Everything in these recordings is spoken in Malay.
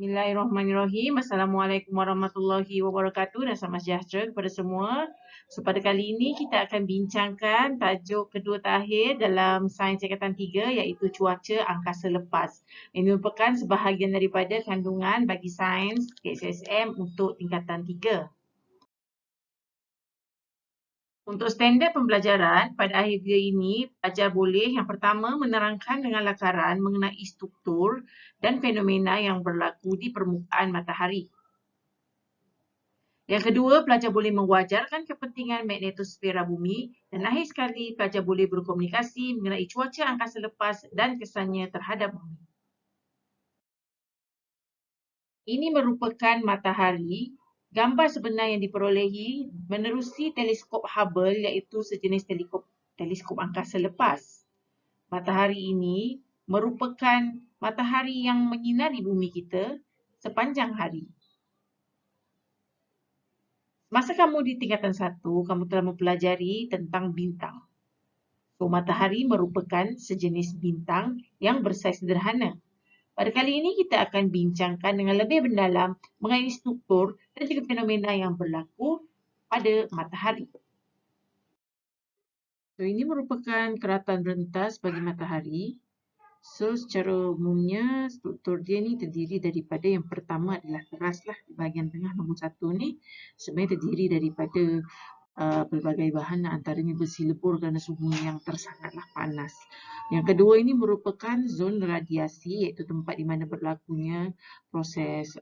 Bismillahirrahmanirrahim. Assalamualaikum warahmatullahi wabarakatuh dan selamat sejahtera kepada semua. So, pada kali ini kita akan bincangkan tajuk kedua terakhir dalam sains tingkatan 3 iaitu cuaca angkasa lepas. Ini merupakan sebahagian daripada kandungan bagi sains KSSM untuk tingkatan 3. Untuk standard pembelajaran, pada akhir video ini, pelajar boleh yang pertama menerangkan dengan lakaran mengenai struktur dan fenomena yang berlaku di permukaan matahari. Yang kedua, pelajar boleh mewajarkan kepentingan magnetosfera bumi dan akhir sekali, pelajar boleh berkomunikasi mengenai cuaca angkasa lepas dan kesannya terhadap bumi. Ini merupakan matahari. Gambar sebenar yang diperolehi menerusi teleskop Hubble iaitu sejenis teleskop angkasa lepas. Matahari ini merupakan matahari yang menyinari bumi kita sepanjang hari. Masa kamu di tingkatan 1, kamu telah mempelajari tentang bintang. So, matahari merupakan sejenis bintang yang bersaiz sederhana. Pada kali ini kita akan bincangkan dengan lebih mendalam mengenai struktur dan juga fenomena yang berlaku pada matahari. So, ini merupakan keratan rentas bagi matahari. So, secara umumnya struktur dia ni terdiri daripada yang pertama adalah keras lah di bahagian tengah nombor 1 ni. Sebenarnya terdiri daripada pelbagai bahan antaranya besi lebur kerana suhu yang tersangatlah panas. Yang kedua ini merupakan zon radiasi iaitu tempat di mana berlakunya proses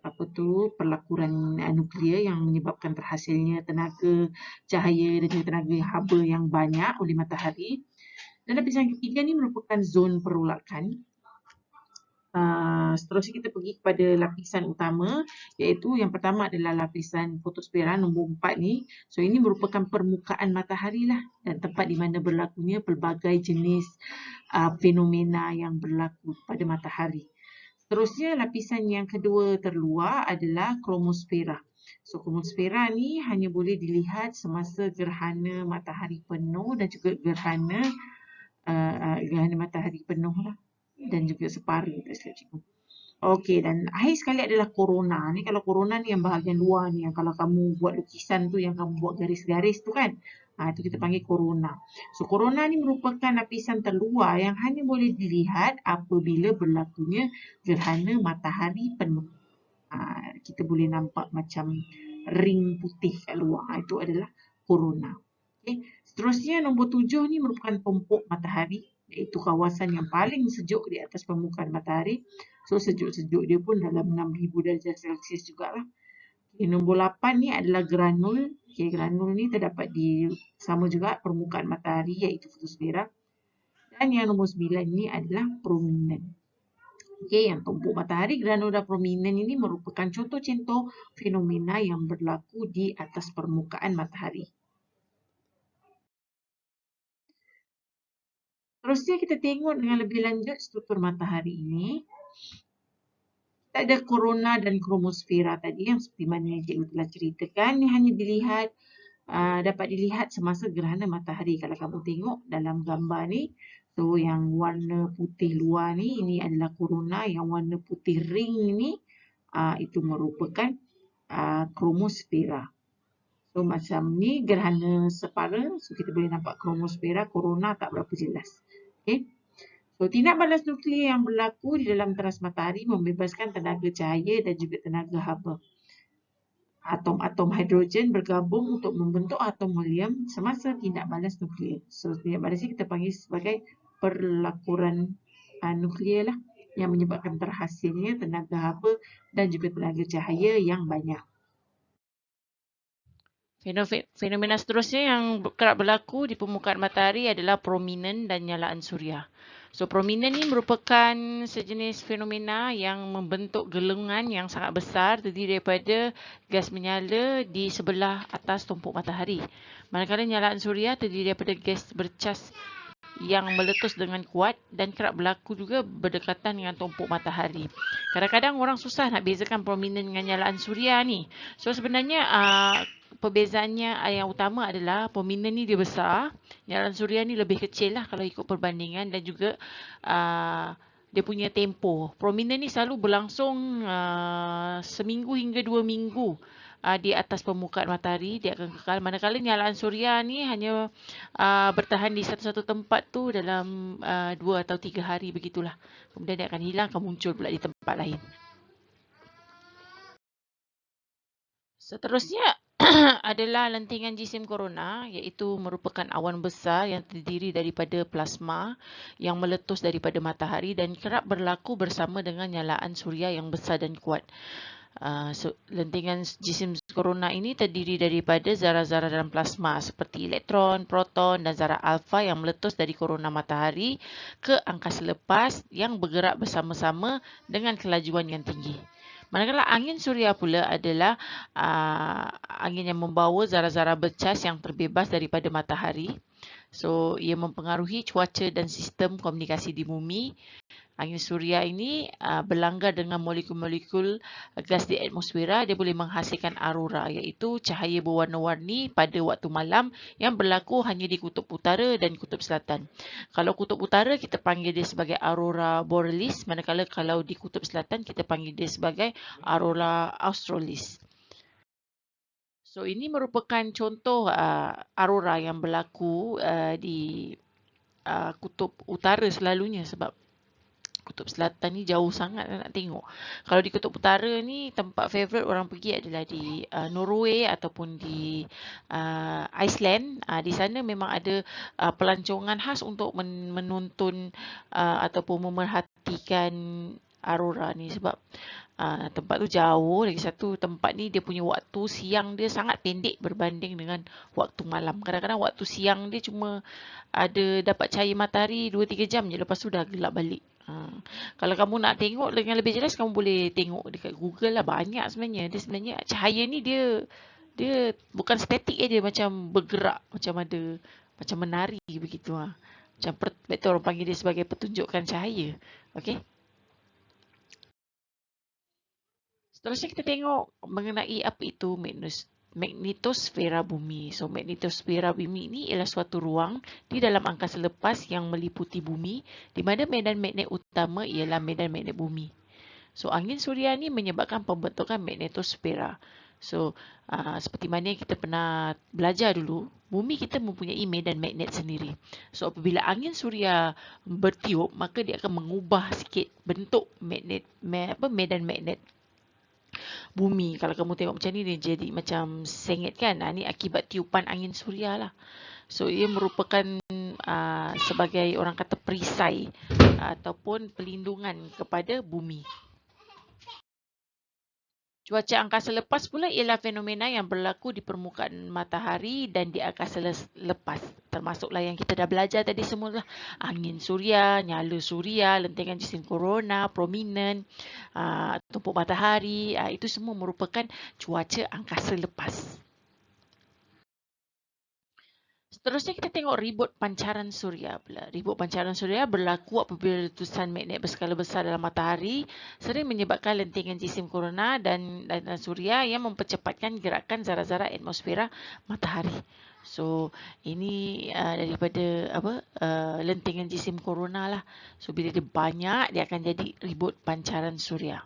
perlakuran nuklear yang menyebabkan terhasilnya tenaga cahaya dan juga tenaga haba yang banyak oleh matahari. Dan lapisan ketiga ni merupakan zon perulakan. Seterusnya kita pergi kepada lapisan utama iaitu yang pertama adalah lapisan fotosfera nombor 4 ni. So ini merupakan permukaan matahari lah dan tempat di mana berlakunya pelbagai jenis fenomena yang berlaku pada matahari. Seterusnya lapisan yang kedua terluar adalah kromosfera. So kromosfera ni hanya boleh dilihat semasa gerhana matahari penuh dan juga gerhana matahari penuh lah. Dan juga separa. Okey, dan akhir sekali adalah korona. Ni kalau korona ni yang bahagian luar ni, yang kalau kamu buat lukisan tu, yang kamu buat garis-garis tu kan. Itu kita panggil korona. So, korona ni merupakan lapisan terluar yang hanya boleh dilihat apabila berlakunya gerhana matahari penuh. Kita boleh nampak macam ring putih kat luar. Itu adalah korona. Okay. Seterusnya, nombor 7 ni merupakan tumpuk matahari. Iaitu kawasan yang paling sejuk di atas permukaan matahari. So, sejuk-sejuk dia pun dalam 6,000 darjah Celsius jugalah. Okay, nombor 8 ni adalah granul. Okay, granul ni terdapat di sama juga permukaan matahari iaitu fotosfera. Dan yang nombor 9 ni adalah prominent. Okay, yang tumpuk matahari, granul dan prominent ini merupakan contoh-contoh fenomena yang berlaku di atas permukaan matahari. Terusnya kita tengok dengan lebih lanjut struktur matahari ini. Kita ada korona dan kromosfera tadi yang seperti mana cikgu telah ceritakan. Ini hanya dapat dilihat semasa gerhana matahari. Kalau kamu tengok dalam gambar ni, so yang warna putih luar ni, ini adalah korona. Yang warna putih ring ni, itu merupakan kromosfera. So macam ni gerhana separa. So kita boleh nampak kromosfera, korona tak berapa jelas. Okay. So, tindak balas nuklear yang berlaku di dalam teras matahari membebaskan tenaga cahaya dan juga tenaga haba. Atom-atom hidrogen bergabung untuk membentuk atom helium semasa tindak balas nuklear. So, tindak balas ini kita panggil sebagai perlakuran nuklear lah yang menyebabkan terhasilnya tenaga haba dan juga tenaga cahaya yang banyak. Fenomena seterusnya yang kerap berlaku di permukaan matahari adalah prominent dan nyalaan suria. So, prominent ini merupakan sejenis fenomena yang membentuk gelungan yang sangat besar terdiri daripada gas menyala di sebelah atas tumpuk matahari. Manakala nyalaan suria terdiri daripada gas bercas yang meletus dengan kuat dan kerap berlaku juga berdekatan dengan tumpuk matahari. Kadang-kadang orang susah nak bezakan prominent dengan nyalaan suria ni. So sebenarnya perbezaannya yang utama adalah prominent ni dia besar, nyalaan suria ni lebih kecil lah kalau ikut perbandingan dan juga dia punya tempoh. Prominent ni selalu berlangsung seminggu hingga 2 minggu di atas permukaan matahari. Dia akan kekal. Manakala nyalaan suria ni hanya bertahan di satu-satu tempat tu dalam 2 atau 3 hari begitulah. Kemudian dia akan hilang, akan muncul pula di tempat lain. Seterusnya adalah lentingan jisim korona, iaitu merupakan awan besar yang terdiri daripada plasma yang meletus daripada matahari dan kerap berlaku bersama dengan nyalaan suria yang besar dan kuat. Lentingan jisim korona ini terdiri daripada zarah-zarah dalam plasma seperti elektron, proton dan zarah alfa yang meletus dari korona matahari ke angkasa lepas yang bergerak bersama-sama dengan kelajuan yang tinggi. Manakala angin suria pula adalah angin yang membawa zarah-zarah bercas yang terbebas daripada matahari. So, ia mempengaruhi cuaca dan sistem komunikasi di bumi. Angin suria ini berlanggar dengan molekul-molekul gas di atmosfera. Dia boleh menghasilkan aurora, iaitu cahaya berwarna-warni pada waktu malam yang berlaku hanya di kutub utara dan kutub selatan. Kalau kutub utara kita panggil dia sebagai aurora borealis, manakala kalau di kutub selatan kita panggil dia sebagai aurora australis. So ini merupakan contoh aurora yang berlaku di kutub utara selalunya, sebab kutub selatan ni jauh sangat nak tengok. Kalau di kutub utara ni tempat favourite orang pergi adalah di Norway ataupun di Iceland. Di sana memang ada pelancongan khas untuk menonton ataupun memerhatikan aurora ni, sebab tempat tu jauh. Lagi satu, tempat ni dia punya waktu siang dia sangat pendek berbanding dengan waktu malam. Kadang-kadang waktu siang dia cuma ada dapat cahaya matahari 2-3 jam je, lepas tu dah gelap balik. Kalau kamu nak tengok dengan lebih jelas, kamu boleh tengok dekat Google lah. Banyak sebenarnya. Dia sebenarnya cahaya ni dia bukan statik dia macam bergerak, macam menari begitu. Macam betul orang panggil dia sebagai pertunjukan cahaya. Okey. Seterusnya kita tengok mengenai apa itu magnetosfera bumi. So, magnetosfera bumi ini ialah suatu ruang di dalam angkasa lepas yang meliputi bumi, di mana medan magnet utama ialah medan magnet bumi. So, angin suria ni menyebabkan pembentukan magnetosfera. So, seperti mana yang kita pernah belajar dulu, bumi kita mempunyai medan magnet sendiri. So, apabila angin suria bertiup, maka dia akan mengubah sikit bentuk medan magnet bumi. Kalau kamu tengok macam ni, dia jadi macam sengit kan. Ni akibat tiupan angin suria lah. So, ia merupakan sebagai orang kata perisai ataupun pelindungan kepada bumi. Cuaca angkasa lepas pula ialah fenomena yang berlaku di permukaan matahari dan di angkasa lepas. Termasuklah yang kita dah belajar tadi semua lah. Angin suria, nyala suria, lentingan jisim korona, prominent, tumpuk matahari. Itu semua merupakan cuaca angkasa lepas. Seterusnya kita tengok ribut pancaran suria pula. Ribut pancaran suria berlaku apabila letusan magnet berskala besar dalam matahari sering menyebabkan lentingan jisim korona dan suria yang mempercepatkan gerakan zarah-zarah atmosfera matahari. So, ini daripada lentingan jisim korona lah. So, bila dia banyak, dia akan jadi ribut pancaran suria.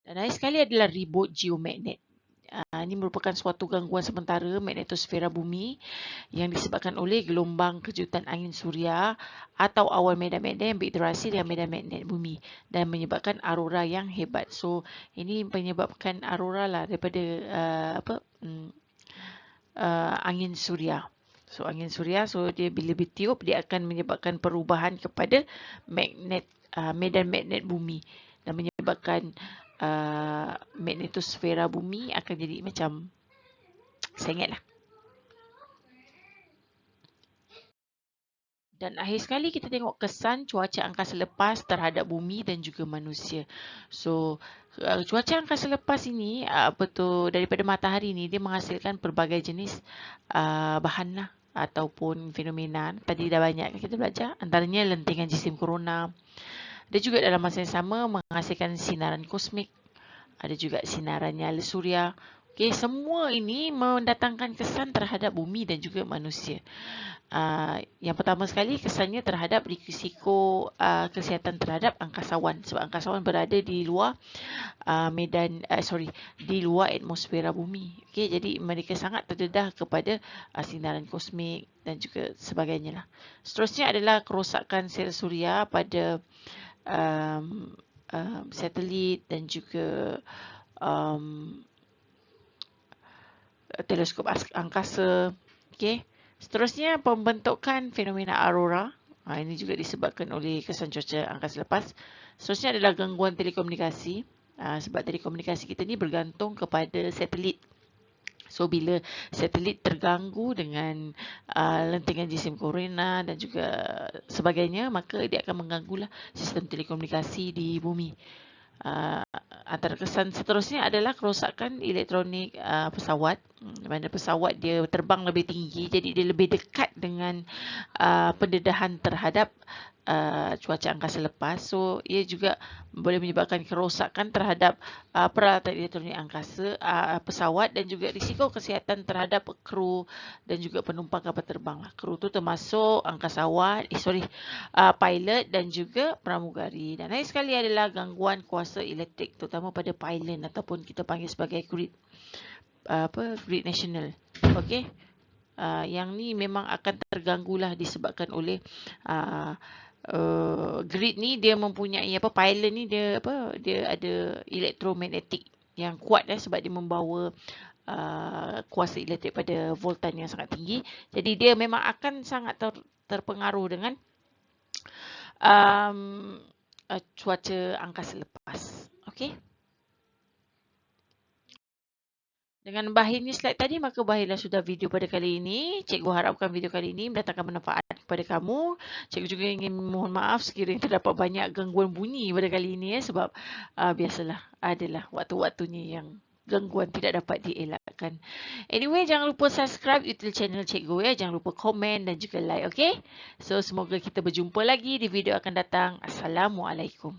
Dan lain sekali adalah ribut geomagnet. Ini merupakan suatu gangguan sementara magnetosfera bumi yang disebabkan oleh gelombang kejutan angin suria atau awan medan magnet yang berinteraksi dengan medan magnet bumi dan menyebabkan aurora yang hebat. So, ini menyebabkan aurora lah daripada angin suria. So, angin suria, so dia bila bertiup, dia akan menyebabkan perubahan kepada medan magnet bumi dan menyebabkan magnetosfera bumi akan jadi macam sengit lah. Dan akhir sekali kita tengok kesan cuaca angkasa lepas terhadap bumi dan juga manusia. So, cuaca angkasa lepas ini daripada matahari ni dia menghasilkan pelbagai jenis bahan lah ataupun fenomena. Tadi dah banyak kita belajar, antaranya lentingan jisim korona. Dia juga dalam masa yang sama menghasilkan sinaran kosmik. Ada juga sinaran nyala suria, Okay, semua ini mendatangkan kesan terhadap bumi dan juga manusia. Yang pertama sekali, kesannya terhadap risiko kesihatan terhadap angkasawan. Sebab angkasawan berada di luar di luar atmosfera bumi. Okay, jadi mereka sangat terdedah kepada sinaran kosmik dan juga sebagainya lah. Seterusnya adalah kerosakan sel suria pada satelit dan juga teleskop angkasa. Okay. Seterusnya, pembentukan fenomena aurora. Ini juga disebabkan oleh kesan cuaca angkasa lepas. Seterusnya adalah gangguan telekomunikasi. Sebab telekomunikasi kita ni bergantung kepada satelit. So, bila satelit terganggu dengan lentingan jisim korona dan juga sebagainya, maka dia akan mengganggulah sistem telekomunikasi di bumi. Antara kesan seterusnya adalah kerosakan elektronik pesawat. Mana pesawat dia terbang lebih tinggi, jadi dia lebih dekat dengan pendedahan terhadap cuaca angkasa lepas. So, ia juga boleh menyebabkan kerosakan terhadap peralatan elektronik angkasa, pesawat dan juga risiko kesihatan terhadap kru dan juga penumpang kapal terbang. Kru tu termasuk angkasawan, pilot dan juga pramugari. Dan lain sekali adalah gangguan kuasa elektrik, terutama pada pylon ataupun kita panggil sebagai grid nasional. Okey. Yang ni memang akan terganggulah disebabkan oleh grid ni dia mempunyai pylon ni dia ada elektromagnetik yang kuat sebab dia membawa kuasa elektrik pada voltan yang sangat tinggi. Jadi dia memang akan sangat terpengaruh dengan cuaca angkasa lepas. Okey. Dengan bahirnya slide tadi, maka bahirlah sudah video pada kali ini. Cikgu harapkan video kali ini mendatangkan manfaat kepada kamu. Cikgu juga ingin mohon maaf sekiranya terdapat banyak gangguan bunyi pada kali ini sebab biasalah adalah waktu-waktunya yang gangguan tidak dapat dielakkan. Anyway, jangan lupa subscribe YouTube channel Cikgu Jangan lupa komen dan juga like, okay? So, semoga kita berjumpa lagi di video akan datang. Assalamualaikum.